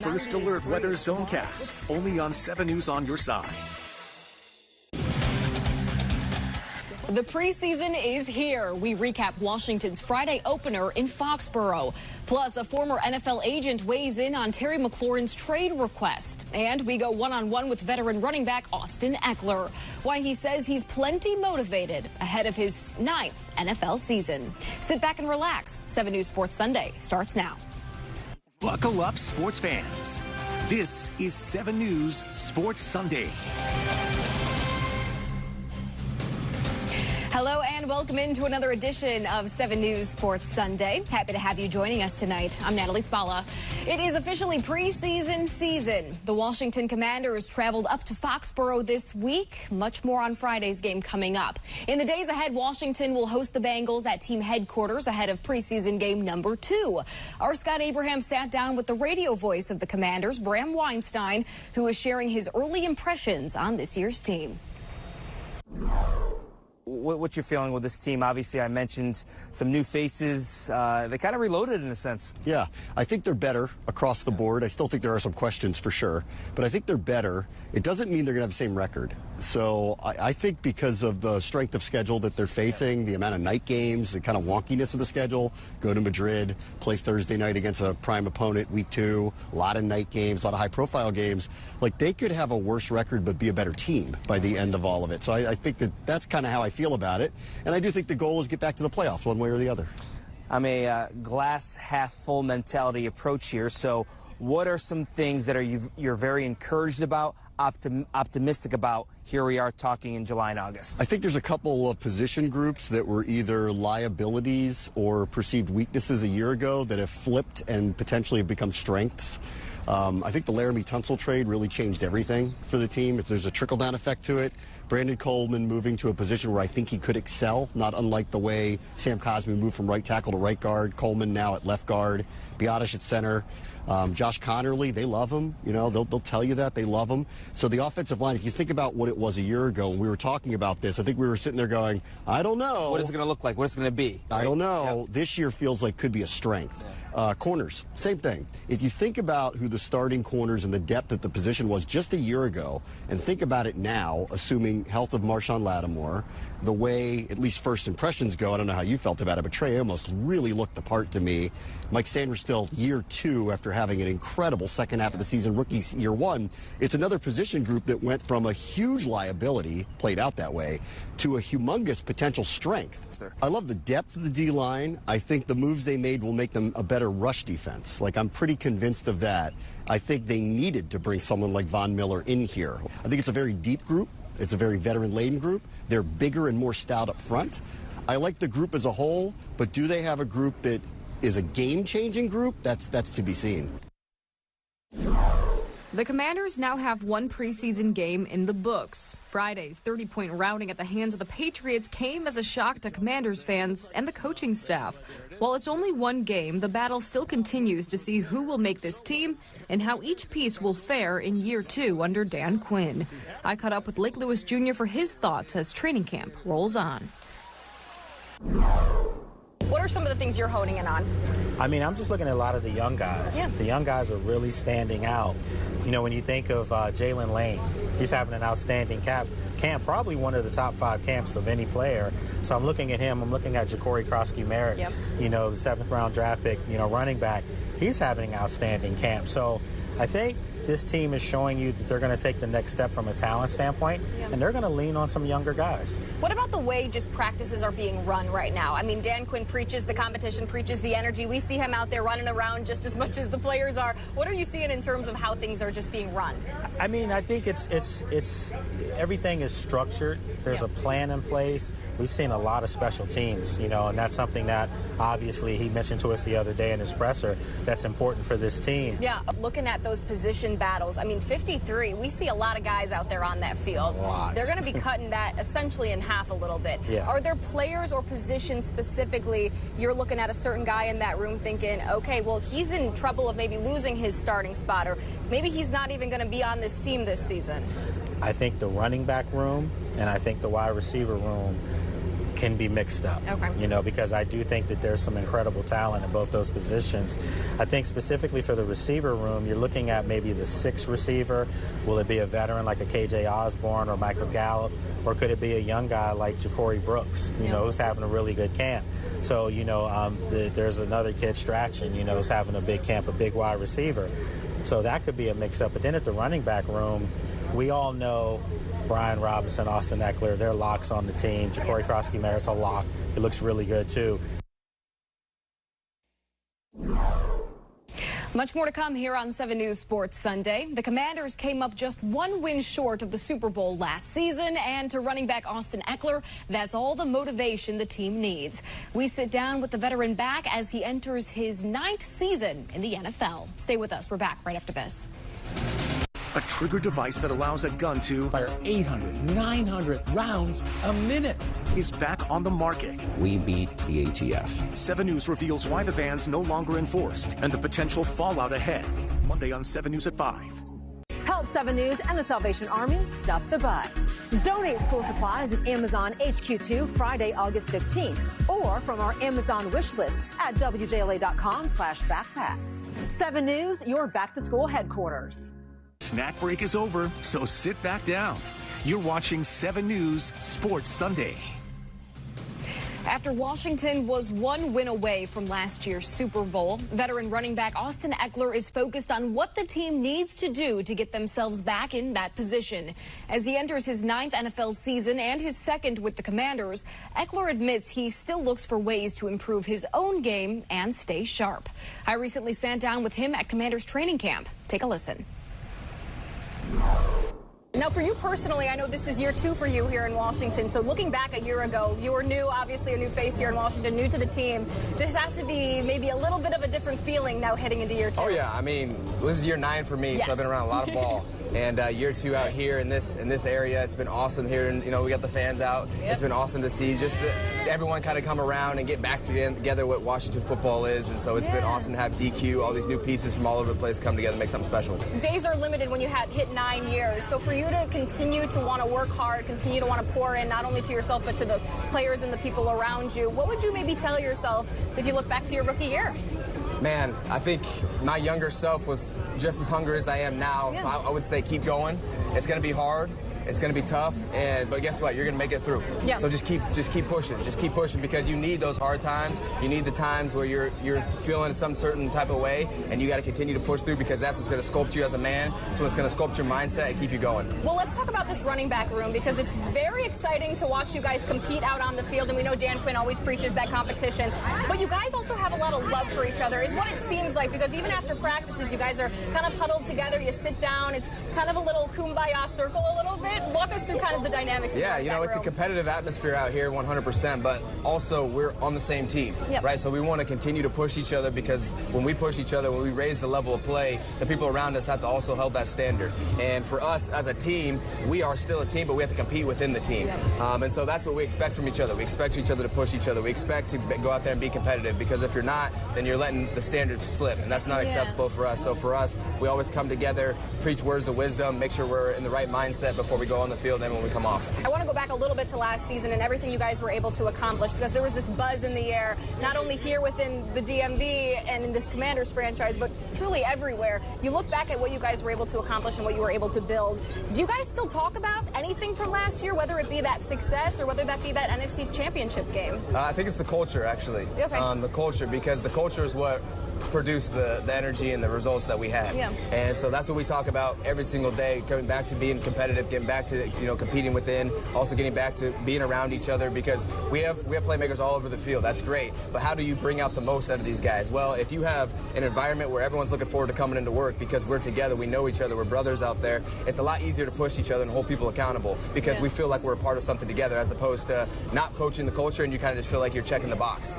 First Alert Weather Zonecast, only on 7 News on your side. The preseason is here. We recap Washington's Friday opener in Foxborough. Plus, a former NFL agent weighs in on Terry McLaurin's trade request. And we go one-on-one with veteran running back Austin Eckler. Why he says he's plenty motivated ahead of his 9th NFL season. Sit back and relax. 7 News Sports Sunday starts now. Buckle up, sports fans. This is 7 News Sports Sunday. Hello and welcome into another edition of 7 News Sports Sunday. Happy to have you joining us tonight. I'm Natalie Spalla. It is officially preseason season. The Washington Commanders traveled up to Foxborough this week. Much more on Friday's game coming up. In the days ahead, Washington will host the Bengals at team headquarters ahead of preseason game number 2. Our Scott Abraham sat down with the radio voice of the Commanders, Bram Weinstein, who is sharing his early impressions on this year's team. What's your feeling with this team? Obviously, I mentioned some new faces. They kind of reloaded in a sense. Yeah, I think they're better across the board. I still think there are some questions for sure, but I think they're better. It doesn't mean they're going to have the same record. So I think because of the strength of schedule that they're facing, the amount of night games, the kind of wonkiness of the schedule, go to Madrid, play Thursday night against a prime opponent, week 2, a lot of night games, a lot of high-profile games. Like, they could have a worse record but be a better team by the end of all of it. So I think that's kind of how I feel about it. And I do think the goal is get back to the playoffs one way or the other. I'm a glass half full mentality approach here. So what are some things that you're very encouraged about, optimistic about? Here we are talking in July and August. I think there's a couple of position groups that were either liabilities or perceived weaknesses a year ago that have flipped and potentially have become strengths. I think the Laramie Tunsil trade really changed everything for the team. If there's a trickle-down effect to it, Brandon Coleman moving to a position where I think he could excel, not unlike the way Sam Cosmi moved from right tackle to right guard. Coleman now at left guard, Biotish at center. Josh Connerly, they love him. You know, they'll tell you that. They love him. So the offensive line, if you think about what it was a year ago when we were talking about this, I think we were sitting there going, I don't know. What is it going to look like? What is it going to be? Right? I don't know. Yep. This year feels like could be a strength. Corners, same thing. If you think about who the starting corners and the depth at the position was just a year ago, and think about it now, assuming health of Marshawn Lattimore, the way at least first impressions go, I don't know how you felt about it, but Trey Amos really looked the part to me. Mike Sanders still year 2 after having an incredible second half of the season, rookie year 1. It's another position group that went from a huge liability, played out that way, to a humongous potential strength. I love the depth of the D-line. I think the moves they made will make them a better rush defense. Like, I'm pretty convinced of that. I think they needed to bring someone like Von Miller in here. I think it's a very deep group. It's a very veteran-laden group. They're bigger and more stout up front. I like the group as a whole, but do they have a group that is a game-changing group? That's to be seen. The Commanders now have one preseason game in the books. Friday's 30-point routing at the hands of the Patriots came as a shock to Commanders fans and the coaching staff. While it's only one game, the battle still continues to see who will make this team and how each piece will fare in year 2 under Dan Quinn. I caught up with Lake Lewis Jr. for his thoughts as training camp rolls on. What are some of the things you're honing in on? I mean, I'm just looking at a lot of the young guys. Yeah. The young guys are really standing out. You know, when you think of Jalen Lane, he's having an outstanding camp, probably one of the top 5 camps of any player. So I'm looking at him. I'm looking at Ja'Cory Krosky-Merritt, yep. You know, the 7th-round draft pick, you know, running back. He's having an outstanding camp. So I think this team is showing you that they're going to take the next step from a talent standpoint, and they're going to lean on some younger guys. What about the way just practices are being run right now? I mean, Dan Quinn preaches the competition, preaches the energy. We see him out there running around just as much as the players are. What are you seeing in terms of how things are just being run? I mean, I think it's everything is structured. There's a plan in place. We've seen a lot of special teams, you know, and that's something that obviously he mentioned to us the other day in his presser that's important for this team. Yeah, looking at those position battles, I mean, 53, we see a lot of guys out there on that field. They're going to be cutting that essentially in half a little bit. Yeah. Are there players or positions specifically you're looking at a certain guy in that room thinking, okay, well, he's in trouble of maybe losing his starting spot, or maybe he's not even going to be on this team this season? I think the running back room and I think the wide receiver room can be mixed up. Okay. Because I do think that there's some incredible talent in both those positions. I think specifically for the receiver room, you're looking at maybe the 6th receiver. Will it be a veteran like a KJ Osborne or Michael Gallup, or could it be a young guy like Ja'Cory Brooks, who's having a really good camp? So, there's another kid, Straction, who's having a big camp, a big wide receiver. So that could be a mix-up. But then at the running back room, we all know Brian Robinson, Austin Eckler, they're locks on the team. Ja'Cory Krosky-Merritt's a lock. It looks really good, too. Much more to come here on 7 News Sports Sunday. The Commanders came up just 1 win short of the Super Bowl last season, and to running back Austin Eckler, that's all the motivation the team needs. We sit down with the veteran back as he enters his 9th season in the NFL. Stay with us. We're back right after this. A trigger device that allows a gun to fire 800, 900 rounds a minute is back on the market. We beat the ATF. 7 News reveals why the ban's no longer enforced and the potential fallout ahead. Monday on 7 News at 5. Help 7 News and the Salvation Army stuff the bus. Donate school supplies at Amazon HQ2 Friday, August 15th, or from our Amazon wish list at WJLA.com/backpack. 7 News, your back-to-school headquarters. Snack break is over, so sit back down. You're watching 7 News Sports Sunday. After Washington was 1 win away from last year's Super Bowl, veteran running back Austin Eckler is focused on what the team needs to do to get themselves back in that position. As he enters his 9th NFL season and his 2nd with the Commanders, Eckler admits he still looks for ways to improve his own game and stay sharp. I recently sat down with him at Commanders training camp. Take a listen. Now, for you personally, I know this is year 2 for you here in Washington. So looking back a year ago, you were new, obviously a new face here in Washington, new to the team. This has to be maybe a little bit of a different feeling now heading into year 2. Oh, yeah. I mean, this is year 9 for me, yes. So I've been around a lot of ball. And year 2 out here in this area, it's been awesome here. And, we got the fans out. Yep. It's been awesome to see just everyone kind of come around and get back together what Washington football is. And so it's been awesome to have DQ, all these new pieces from all over the place come together and make something special. Days are limited when you hit 9 years. So for you to continue to want to work hard, continue to want to pour in not only to yourself but to the players and the people around you, what would you maybe tell yourself if you look back to your rookie year? Man, I think my younger self was just as hungry as I am now. Yeah. So I would say keep going. It's going to be hard. It's going to be tough, but guess what? You're going to make it through. Yeah. So just keep pushing. Just keep pushing because you need those hard times. You need the times where you're feeling some certain type of way, and you got to continue to push through because that's what's going to sculpt you as a man. So it's going to sculpt your mindset and keep you going. Well, let's talk about this running back room because it's very exciting to watch you guys compete out on the field, and we know Dan Quinn always preaches that competition. But you guys also have a lot of love for each other, is what it seems like, because even after practices, you guys are kind of huddled together. You sit down. It's kind of a little kumbaya circle a little bit. Walk us through kind of the dynamics. Yeah, it's a competitive atmosphere out here, 100%, but also we're on the same team, right? So we want to continue to push each other because when we push each other, when we raise the level of play, the people around us have to also hold that standard. And for us as a team, we are still a team, but we have to compete within the team. And so that's what we expect from each other. We expect each other to push each other. We expect to go out there and be competitive because if you're not, then you're letting the standard slip, and that's not acceptable for us. So for us, we always come together, preach words of wisdom, make sure we're in the right mindset before we go on the field and when we come off. I want to go back a little bit to last season and everything you guys were able to accomplish because there was this buzz in the air, not only here within the DMV and in this Commanders franchise, but truly everywhere. You look back at what you guys were able to accomplish and what you were able to build. Do you guys still talk about anything from last year, whether it be that success or whether that be that NFC Championship game? I think it's the culture, actually. Okay. The culture, because the culture is what produce the energy and the results that we have. Yeah. And so that's what we talk about every single day, coming back to being competitive, getting back to competing within, also getting back to being around each other because we have playmakers all over the field. That's great. But how do you bring out the most out of these guys? Well, if you have an environment where everyone's looking forward to coming into work because we're together, we know each other, we're brothers out there, it's a lot easier to push each other and hold people accountable because we feel like we're a part of something together as opposed to not coaching the culture and you kind of just feel like you're checking the box.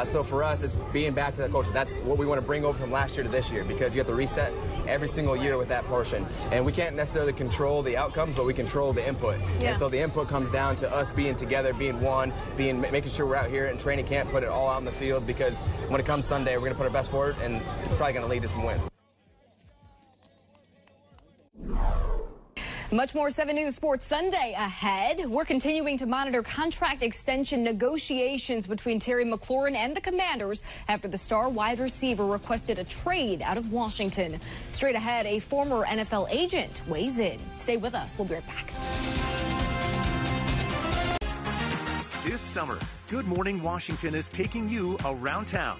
So for us, it's being back to that culture. That's what we want to bring over from last year to this year because you have to reset every single year with that portion. And we can't necessarily control the outcomes, but we control the input. Yeah. And so the input comes down to us being together, being one, making sure we're out here in training camp, put it all out in the field because when it comes Sunday, we're going to put our best forward and it's probably going to lead to some wins. Much more 7 News Sports Sunday ahead. We're continuing to monitor contract extension negotiations between Terry McLaurin and the Commanders after the star wide receiver requested a trade out of Washington. Straight ahead, a former NFL agent weighs in. Stay with us. We'll be right back. This summer, Good Morning Washington is taking you around town,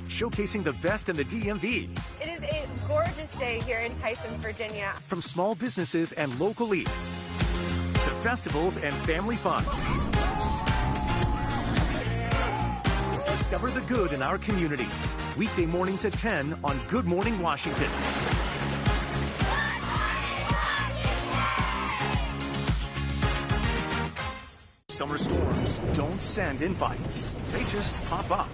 showcasing the best in the DMV. It is a gorgeous day here in Tysons, Virginia. From small businesses and local eats to festivals and family fun. Discover the good in our communities. Weekday mornings at 10 on Good Morning Washington. Summer storms don't send invites. They just pop up.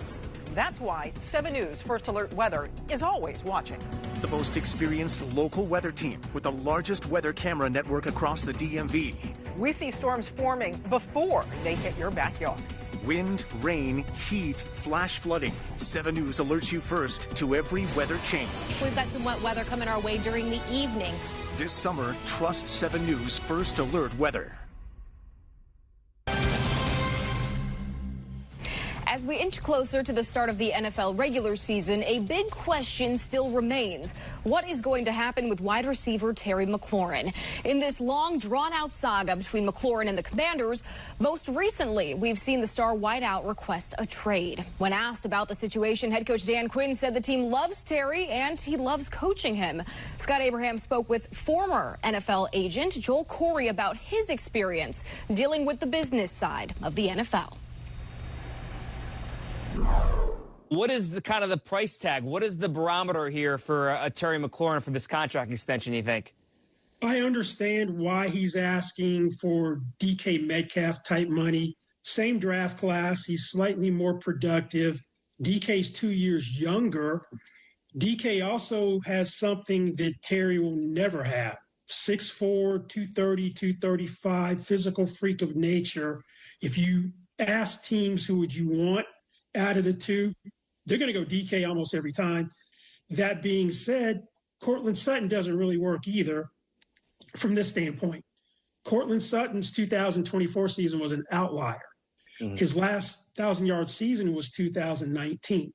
That's why 7 News First Alert Weather is always watching. The most experienced local weather team with the largest weather camera network across the DMV. We see storms forming before they hit your backyard. Wind, rain, heat, flash flooding. 7 News alerts you first to every weather change. We've got some wet weather coming our way during the evening. This summer, trust 7 News First Alert Weather. As we inch closer to the start of the NFL regular season, a big question still remains. What is going to happen with wide receiver Terry McLaurin? In this long, drawn-out saga between McLaurin and the Commanders, most recently, we've seen the star wideout request a trade. When asked about the situation, head coach Dan Quinn said the team loves Terry and he loves coaching him. Scott Abraham spoke with former NFL agent Joel Corey about his experience dealing with the business side of the NFL. What is the kind of the price tag? What is the barometer here for Terry McLaurin for this contract extension, you think? I understand why he's asking for DK Metcalf type money. Same draft class. He's slightly more productive. DK's 2 years younger. DK also has something that Terry will never have. 6'4", 230, 235, physical freak of nature. If you ask teams who would you want out of the two, they're going to go DK almost every time. That being said, Courtland Sutton doesn't really work either from this standpoint. Courtland Sutton's 2024 season was an outlier. His last 1,000-yard season was 2019.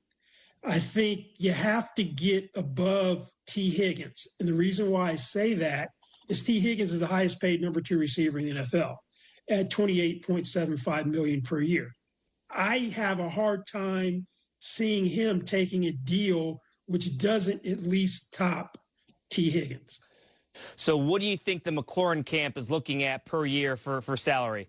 I think you have to get above T. Higgins. And the reason why I say that is T. Higgins is the highest paid number 2 receiver in the NFL at $28.75 million per year. I have a hard time seeing him taking a deal which doesn't at least top T. Higgins. So what do you think the McLaurin camp is looking at per year for salary?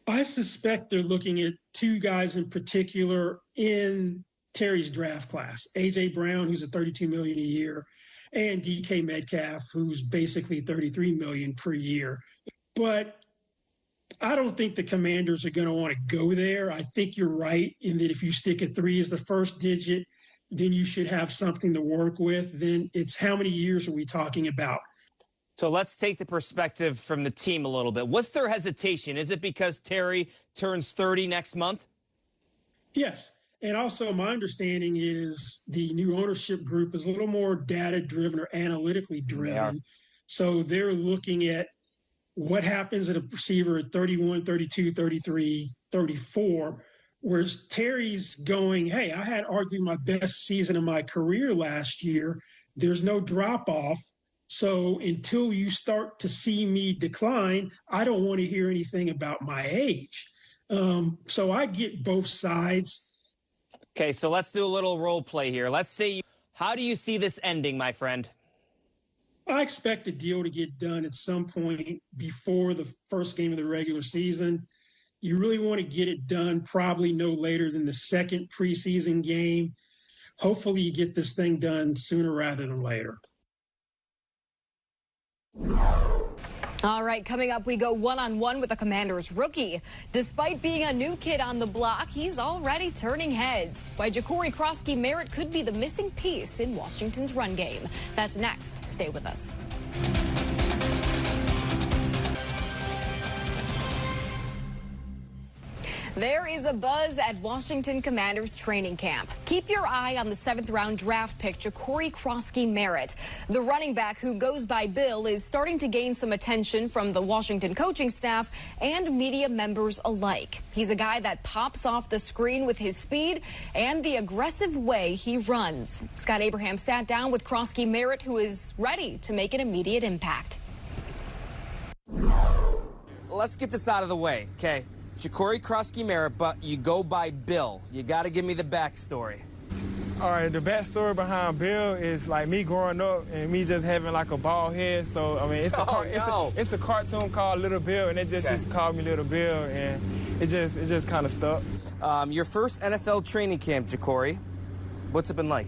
I suspect they're looking at 2 guys in particular in Terry's draft class. A.J. Brown, who's at $32 million a year, and DK Metcalf, who's basically $33 million per year. But I don't think the Commanders are going to want to go there. I think you're right in that if you stick a 3 as the first digit, then you should have something to work with. Then it's how many years are we talking about? So let's take the perspective from the team a little bit. What's their hesitation? Is it because Terry turns 30 next month? Yes. And also my understanding is the new ownership group is a little more data-driven or analytically driven. So they're looking at what happens at a receiver at 31, 32, 33, 34, whereas Terry's going, hey, I had arguably my best season of my career last year. There's no drop-off. So until you start to see me decline, I don't want to hear anything about my age. So I get both sides. Okay, so let's do a little role play here. Let's see, how do you see this ending, my friend? I expect the deal to get done at some point before the first game of the regular season. You really want to get it done probably no later than the second preseason game. Hopefully you get this thing done sooner rather than later. All right, coming up, we go one-on-one with the Commanders rookie. Despite being a new kid on the block, he's already turning heads. Why Ja'Cory Krosky-Merritt could be the missing piece in Washington's run game. That's next. Stay with us. There is a buzz at Washington Commanders training camp. Keep your eye on the 7th-round draft pick, Ja'Cory Crosky-Merritt. The running back who goes by Bill is starting to gain some attention from the Washington coaching staff and media members alike. He's a guy that pops off the screen with his speed and the aggressive way he runs. Scott Abraham sat down with Crosky-Merritt, who is ready to make an immediate impact. Let's get this out of the way, okay? Ja'Cory Crosky-Merritt, but you go by Bill. You got to give me the backstory. All right, the backstory behind Bill is like me growing up and me just having like a bald head. So, I mean, it's a cartoon called Little Bill, and it just used to call me Little Bill, and it just kind of stuck. Your first NFL training camp, Ja'Cory, what's it been like?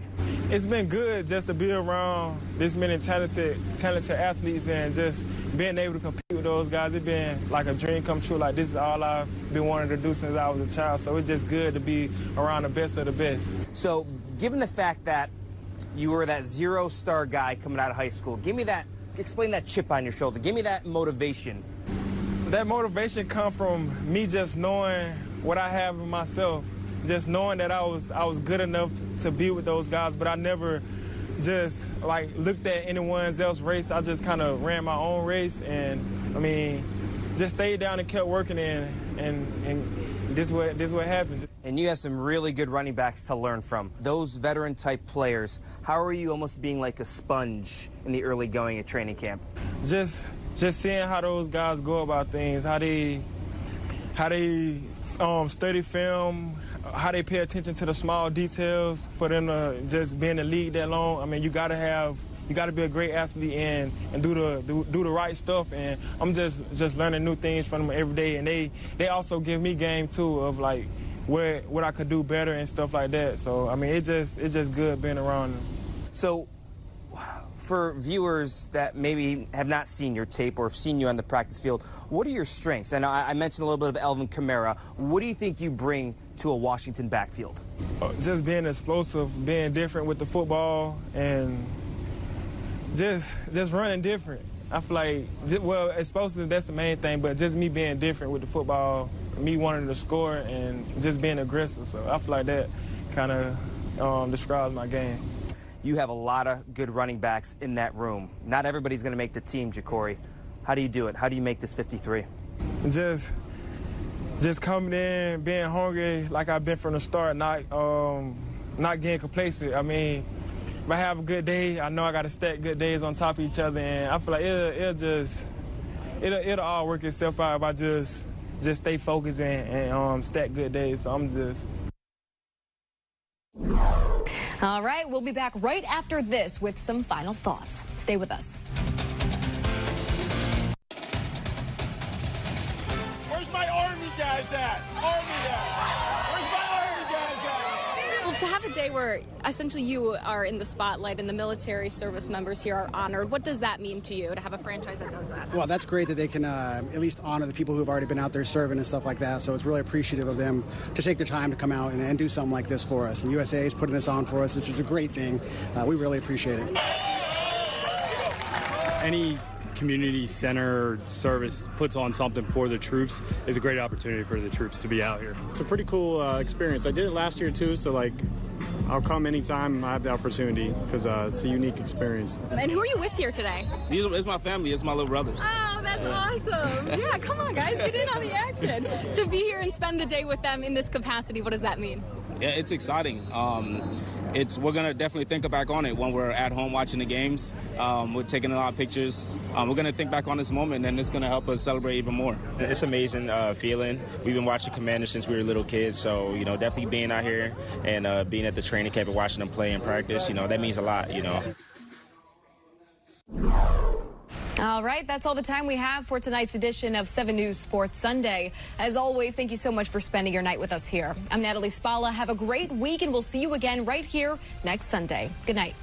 It's been good just to be around this many talented athletes and just being able to compete with those guys. It's been like a dream come true. Like, this is all I've been wanting to do since I was a child. So it's just good to be around the best of the best. So, given the fact that you were that zero-star guy coming out of high school, explain that chip on your shoulder. Give me that motivation. That motivation comes from me just knowing what I have in myself. Just knowing that I was good enough to be with those guys, but I never just like looked at anyone else's race. I just kind of ran my own race, and I mean, just stayed down and kept working, and this what happened. And you have some really good running backs to learn from. Those veteran type players, how are you almost being like a sponge in the early going at training camp? Just seeing how those guys go about things, how they study film, how they pay attention to the small details for them to just be in the league that long. I mean, you gotta be a great athlete and do the right stuff. And I'm just learning new things from them every day. And they also give me game too of like what I could do better and stuff like that. So I mean, it's just good being around them. So, for viewers that maybe have not seen your tape or have seen you on the practice field, what are your strengths? And I mentioned a little bit of Alvin Kamara. What do you think you bring to a Washington backfield? Just being explosive, being different with the football, and just running different. I feel like, well, explosive, that's the main thing, but just me being different with the football, me wanting to score, and just being aggressive. So I feel like that kind of describes my game. You have a lot of good running backs in that room. Not everybody's going to make the team, Ja'Cory. How do you do it? How do you make this 53? Just coming in, being hungry like I've been from the start, not getting complacent. I mean, if I have a good day, I know I got to stack good days on top of each other, and I feel like it'll all work itself out if I just stay focused and stack good days. So I'm just. All right, we'll be back right after this with some final thoughts. Stay with us. Where's my Army guys at? Where's my Army guys at? Well, to have a day where essentially you are in the spotlight and the military service members here are honored, what does that mean to you to have a franchise that does that? Well, that's great that they can at least honor the people who have already been out there serving and stuff like that. So it's really appreciative of them to take their time to come out and do something like this for us. And USA is putting this on for us, which is a great thing. We really appreciate it. Any community center service puts on something for the troops is a great opportunity for the troops to be out here. It's a pretty cool experience. I did it last year too, so like I'll come anytime I have the opportunity because it's a unique experience. And who are you with here today? It's my family. It's my little brothers. Oh, that's awesome. Yeah, come on, guys. Get in on the action. To be here and spend the day with them in this capacity, what does that mean? Yeah, it's exciting. We're going to definitely think back on it when we're at home watching the games. We're taking a lot of pictures. We're going to think back on this moment, and it's going to help us celebrate even more. It's an amazing feeling. We've been watching Commanders since we were little kids, so, definitely being out here and being at the training camp and watching them play and practice, that means a lot, All right, that's all the time we have for tonight's edition of 7 News Sports Sunday. As always, thank you so much for spending your night with us here. I'm Natalie Spalla. Have a great week, and we'll see you again right here next Sunday. Good night.